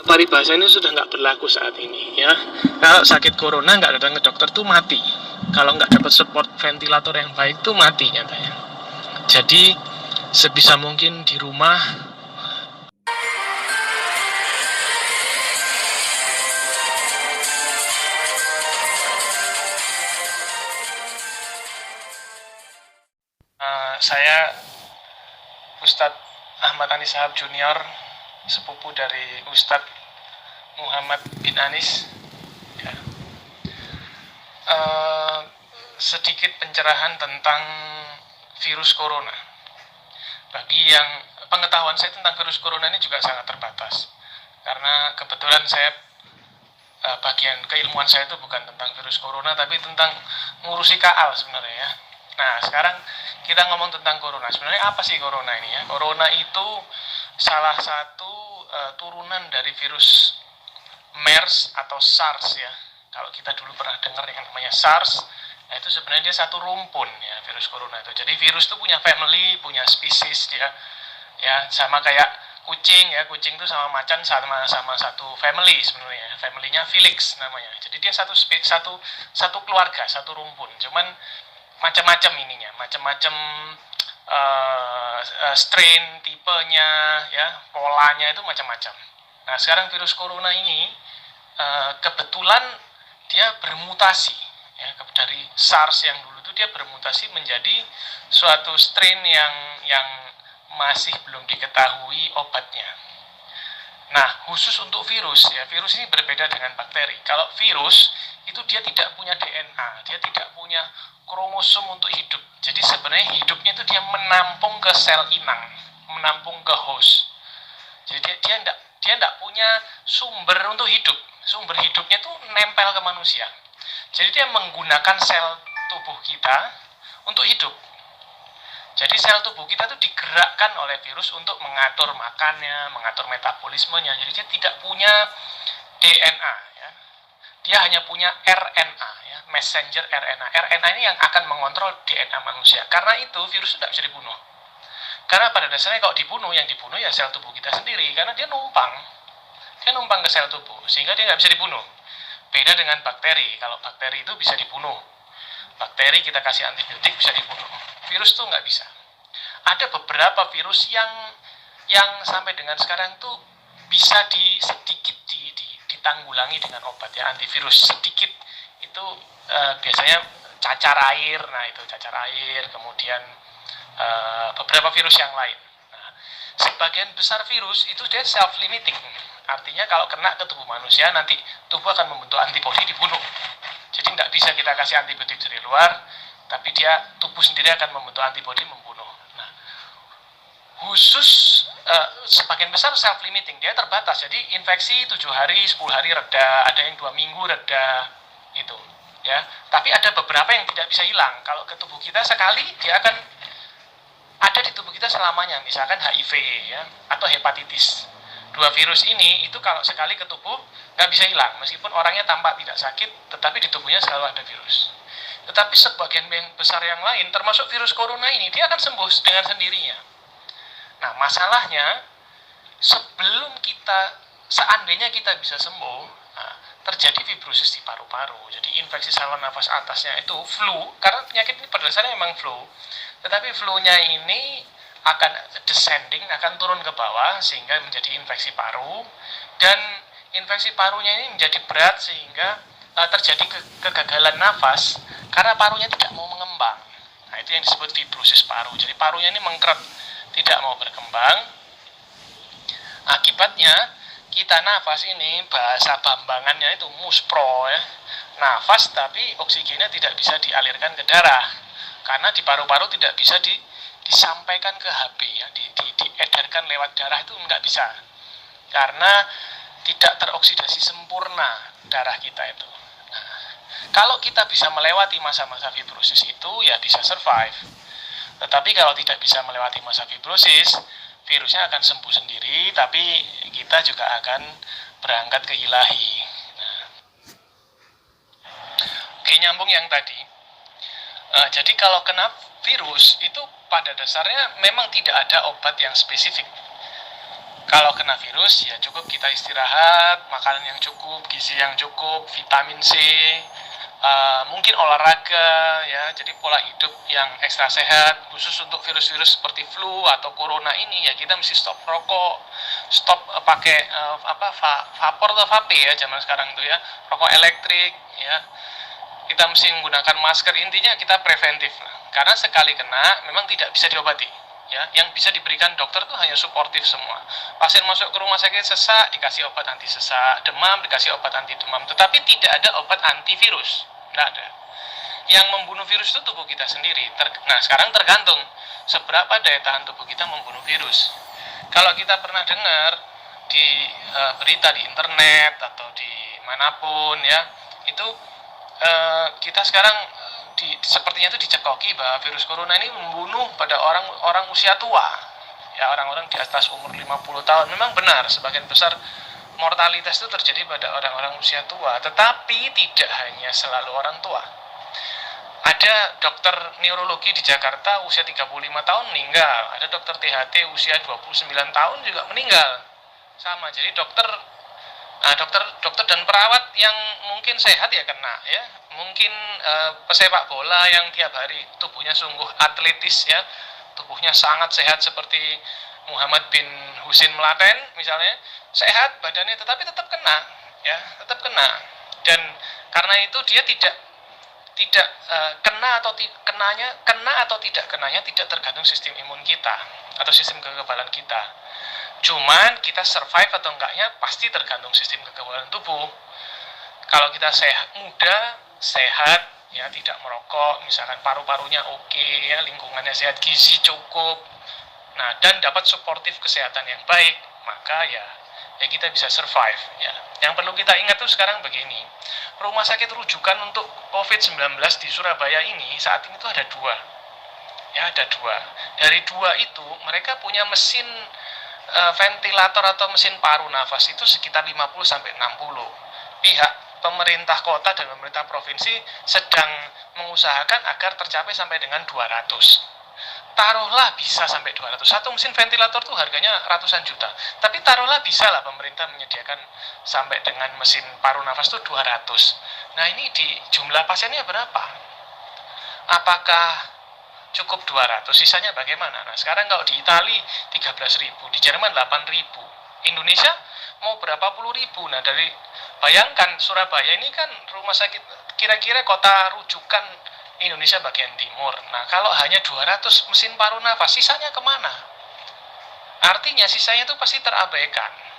Paribasa ini sudah nggak berlaku saat ini ya. Kalau sakit corona nggak datang ke dokter tuh mati. Kalau nggak dapat support ventilator yang baik tuh mati nyatanya. Jadi sebisa mungkin di rumah. Saya Ustadz Ahmad Anis Shahab Junior, sepupu dari Ustadz Muhammad bin Anis ya. Sedikit pencerahan tentang virus corona. Bagi yang pengetahuan saya tentang virus corona ini juga sangat terbatas, karena kebetulan saya bagian keilmuan saya itu bukan tentang virus corona, tapi tentang ngurusi KAL sebenarnya ya. Nah, sekarang kita ngomong tentang corona. Sebenarnya apa sih corona ini ya? Corona itu salah satu turunan dari virus MERS atau SARS ya. Kalau kita dulu pernah dengar yang namanya SARS, nah itu sebenarnya dia satu rumpun ya, virus corona itu. Jadi virus itu punya family, punya spesies dia. Ya, sama kayak kucing ya, kucing itu sama macan sama satu family sebenarnya. Familynya Felix namanya. Jadi dia satu keluarga, satu rumpun. Cuman macam-macam ininya, macam-macam strain, tipenya, ya, polanya itu macam-macam. Nah, sekarang virus corona ini kebetulan dia bermutasi, ya, dari SARS yang dulu itu dia bermutasi menjadi suatu strain yang masih belum diketahui obatnya. Nah, khusus untuk virus, ya, virus ini berbeda dengan bakteri. Kalau virus itu dia tidak punya DNA, dia tidak punya kromosom untuk hidup. Jadi sebenarnya hidupnya itu dia menampung ke sel inang, menampung ke host. Jadi dia tidak punya sumber untuk hidup. Sumber hidupnya itu nempel ke manusia. Jadi dia menggunakan sel tubuh kita untuk hidup. Jadi sel tubuh kita itu digerakkan oleh virus untuk mengatur makannya, mengatur metabolismenya. Jadi dia tidak punya DNA, ya. Dia hanya punya RNA, ya, messenger RNA. RNA ini yang akan mengontrol DNA manusia. Karena itu virus tidak bisa dibunuh. Karena pada dasarnya kalau dibunuh, yang dibunuh ya sel tubuh kita sendiri. Karena dia numpang ke sel tubuh, sehingga dia nggak bisa dibunuh. Beda dengan bakteri. Kalau bakteri itu bisa dibunuh. Bakteri kita kasih antibiotik bisa dibunuh. Virus tuh nggak bisa. Ada beberapa virus yang sampai dengan sekarang tuh bisa sedikit ditanggulangi dengan obat ya, antivirus sedikit. Itu biasanya cacar air. Nah, itu cacar air, kemudian beberapa virus yang lain. Nah, sebagian besar virus itu dia self limiting. Artinya kalau kena ke tubuh manusia, nanti tubuh akan membentuk antibodi, dibunuh. Jadi tidak bisa kita kasih antibiotik dari luar, tapi tubuh sendiri akan membentuk antibodi, membunuh. Nah, khusus sebagian besar self limiting, dia terbatas. Jadi infeksi 7 hari, 10 hari reda, ada yang 2 minggu reda, itu ya. Tapi ada beberapa yang tidak bisa hilang. Kalau ke tubuh kita sekali, dia akan ada di tubuh kita selamanya. Misalkan HIV ya, atau hepatitis. Dua virus ini itu kalau sekali ke tubuh nggak bisa hilang, meskipun orangnya tampak tidak sakit, tetapi di tubuhnya selalu ada virus. Tetapi sebagian besar yang lain, termasuk virus corona ini, dia akan sembuh dengan sendirinya. Nah, masalahnya seandainya kita bisa sembuh, terjadi fibrosis di paru-paru, jadi infeksi saluran nafas atasnya itu flu, karena penyakit ini pada dasarnya memang flu, tetapi flu-nya ini akan descending, akan turun ke bawah sehingga menjadi infeksi paru, dan infeksi parunya ini menjadi berat sehingga terjadi kegagalan nafas karena parunya tidak mau mengembang. Nah, itu yang disebut fibrosis paru. Jadi parunya ini mengkeret, tidak mau berkembang. Akibatnya kita nafas ini, bahasa bambangannya itu muspro ya, nafas tapi oksigennya tidak bisa dialirkan ke darah karena di paru-paru tidak bisa disampaikan ke HB ya, diedarkan lewat darah, itu nggak bisa karena tidak teroksidasi sempurna darah kita itu. Nah, kalau kita bisa melewati masa-masa fibrosis itu ya bisa survive. Tetapi kalau tidak bisa melewati masa fibrosis, virusnya akan sembuh sendiri, tapi kita juga akan berangkat ke ilahi. Nah, oke, nyambung yang tadi. Jadi kalau kena virus itu pada dasarnya memang tidak ada obat yang spesifik. Kalau kena virus ya cukup kita istirahat, makanan yang cukup, gizi yang cukup, vitamin C, mungkin olahraga ya, jadi pola hidup yang ekstra sehat. Khusus untuk virus-virus seperti flu atau corona ini ya kita mesti stop rokok, stop pakai vapor atau vape ya zaman sekarang tuh ya, rokok elektrik ya. Kita mesti menggunakan masker, intinya kita preventif lah. Karena sekali kena memang tidak bisa diobati. Ya, yang bisa diberikan dokter tuh hanya suportif semua. Pasien masuk ke rumah sakit sesak, dikasih obat anti sesak, demam, dikasih obat anti demam. Tetapi tidak ada obat antivirus, tidak ada. Yang membunuh virus itu tubuh kita sendiri. Nah, sekarang tergantung seberapa daya tahan tubuh kita membunuh virus. Kalau kita pernah dengar di berita di internet atau di manapun ya, itu kita sekarang sepertinya itu dicekoki bahwa virus corona ini membunuh pada orang usia tua. Ya, orang-orang di atas umur 50 tahun. Memang benar, sebagian besar mortalitas itu terjadi pada orang-orang usia tua, tetapi tidak hanya selalu orang tua. Ada dokter neurologi di Jakarta usia 35 tahun meninggal, ada dokter THT usia 29 tahun juga meninggal. Sama, jadi dokter dan perawat yang mungkin sehat ya kena ya, mungkin pesepak bola yang tiap hari tubuhnya sungguh atletis ya, tubuhnya sangat sehat seperti Muhammad bin Husin Melaten misalnya, sehat badannya tetapi tetap kena ya, tetap kena. Dan karena itu dia tidak kena atau tidak kenanya tidak tergantung sistem imun kita atau sistem kekebalan kita. Cuman kita survive atau enggaknya pasti tergantung sistem kekebalan tubuh. Kalau kita muda, sehat, ya tidak merokok, misalkan paru-parunya oke, ya lingkungannya sehat, gizi cukup, nah dan dapat suportif kesehatan yang baik, maka ya kita bisa survive. Ya. Yang perlu kita ingat tuh sekarang begini, rumah sakit rujukan untuk COVID-19 di Surabaya ini saat ini tuh ada dua. Ya ada dua. Dari dua itu mereka punya mesin ventilator atau mesin paru nafas itu sekitar 50-60. Pihak pemerintah kota dan pemerintah provinsi sedang mengusahakan agar tercapai sampai dengan 200. Taruhlah bisa sampai 200. Satu mesin ventilator tuh harganya ratusan juta. Tapi taruhlah bisa lah pemerintah menyediakan sampai dengan mesin paru nafas tuh 200. Nah ini di jumlah pasiennya berapa? Apakah cukup 200, sisanya bagaimana? Nah sekarang kalau di Itali 13.000, di Jerman 8.000, Indonesia mau berapa puluh ribu. Nah dari bayangkan Surabaya ini kan rumah sakit kira-kira kota rujukan Indonesia bagian timur. Nah kalau hanya 200 mesin paru nafas, sisanya kemana? Artinya sisanya itu pasti terabaikan.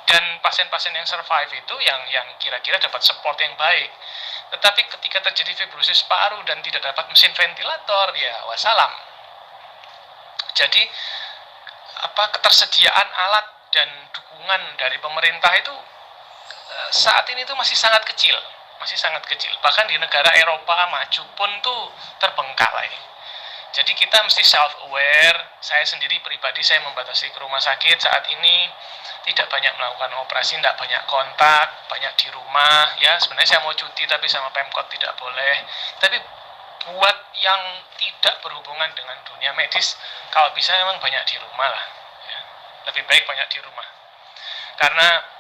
Dan pasien-pasien yang survive itu yang kira-kira dapat support yang baik. Tetapi ketika terjadi fibrosis paru dan tidak dapat mesin ventilator, ya wassalam. Jadi ketersediaan alat dan dukungan dari pemerintah itu saat ini tuh masih sangat kecil. Bahkan di negara Eropa maju pun tuh terbengkalai. Jadi kita mesti self-aware. Saya sendiri pribadi saya membatasi ke rumah sakit saat ini, tidak banyak melakukan operasi, tidak banyak kontak, banyak di rumah. Ya sebenarnya saya mau cuti tapi sama Pemkot tidak boleh. Tapi buat yang tidak berhubungan dengan dunia medis, kalau bisa memang banyak di rumah lah. Ya. Lebih baik banyak di rumah. Karena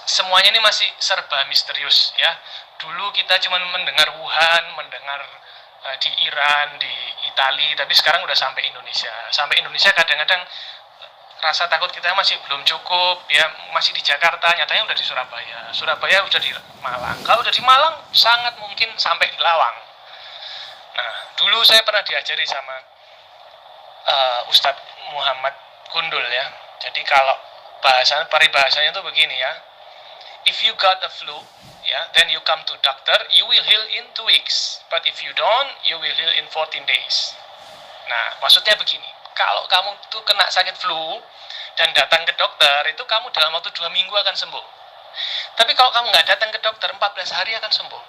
semuanya ini masih serba misterius ya. Dulu kita cuma mendengar Wuhan, mendengar di Iran, di Italia, tapi sekarang udah sampai Indonesia. Sampai Indonesia kadang-kadang rasa takut kita masih belum cukup ya, masih di Jakarta, nyatanya udah di Surabaya. Surabaya udah di Malang. Kalau udah di Malang sangat mungkin sampai di Lawang. Nah, dulu saya pernah diajari sama Ustadz Muhammad Gundul ya. Jadi kalau paribahasanya itu begini ya. If you got a flu, then you come to doctor, you will heal in 2 weeks. But if you don't, you will heal in 14 days. Nah, maksudnya begini. Kalau kamu tuh kena sakit flu dan datang ke dokter, itu kamu dalam waktu 2 minggu akan sembuh. Tapi kalau kamu nggak datang ke dokter, 14 hari akan sembuh.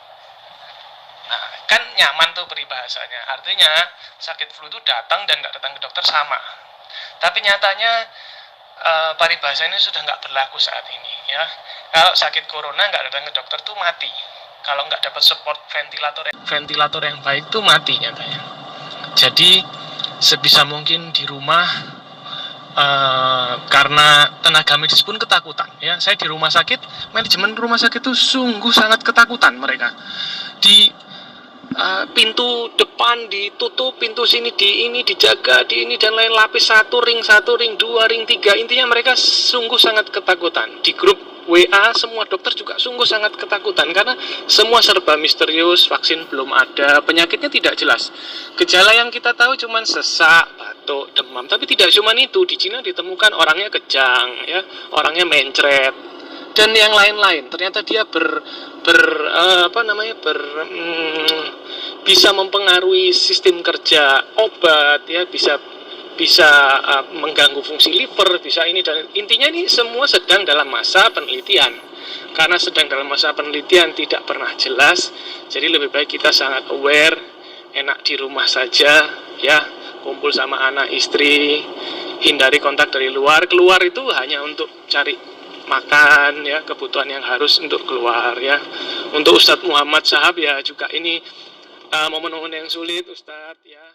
Nah, kan nyaman tuh peribahasanya. Artinya, sakit flu itu datang dan nggak datang ke dokter sama. Tapi nyatanya, paribahasa ini sudah nggak berlaku saat ini. Ya. Kalau sakit corona nggak datang ke dokter tuh mati. Kalau nggak dapat support ventilator yang baik tuh mati nyatanya. Jadi sebisa mungkin di rumah karena tenaga medis pun ketakutan ya. Saya di rumah sakit, manajemen rumah sakit itu sungguh sangat ketakutan mereka. Di pintu depan ditutup, pintu sini di ini dijaga, di ini dan lain, lapis satu ring, dua ring, tiga. Intinya mereka sungguh sangat ketakutan. Di grup WA semua dokter juga sungguh sangat ketakutan karena semua serba misterius, vaksin belum ada, penyakitnya tidak jelas. Gejala yang kita tahu cuma sesak, batuk, demam, tapi tidak cuma itu. Di Cina ditemukan orangnya kejang, ya, orangnya mencret dan yang lain-lain. Ternyata dia bisa mempengaruhi sistem kerja obat, ya, bisa mengganggu fungsi liver, bisa ini, dan intinya ini semua sedang dalam masa penelitian. Karena sedang dalam masa penelitian tidak pernah jelas, jadi lebih baik kita sangat aware, enak di rumah saja, ya, kumpul sama anak istri, hindari kontak dari luar. Keluar itu hanya untuk cari makan, ya, kebutuhan yang harus untuk keluar, ya. Untuk Ustadz Muhammad Sahab ya juga ini momen-momen yang sulit, Ustadz, ya.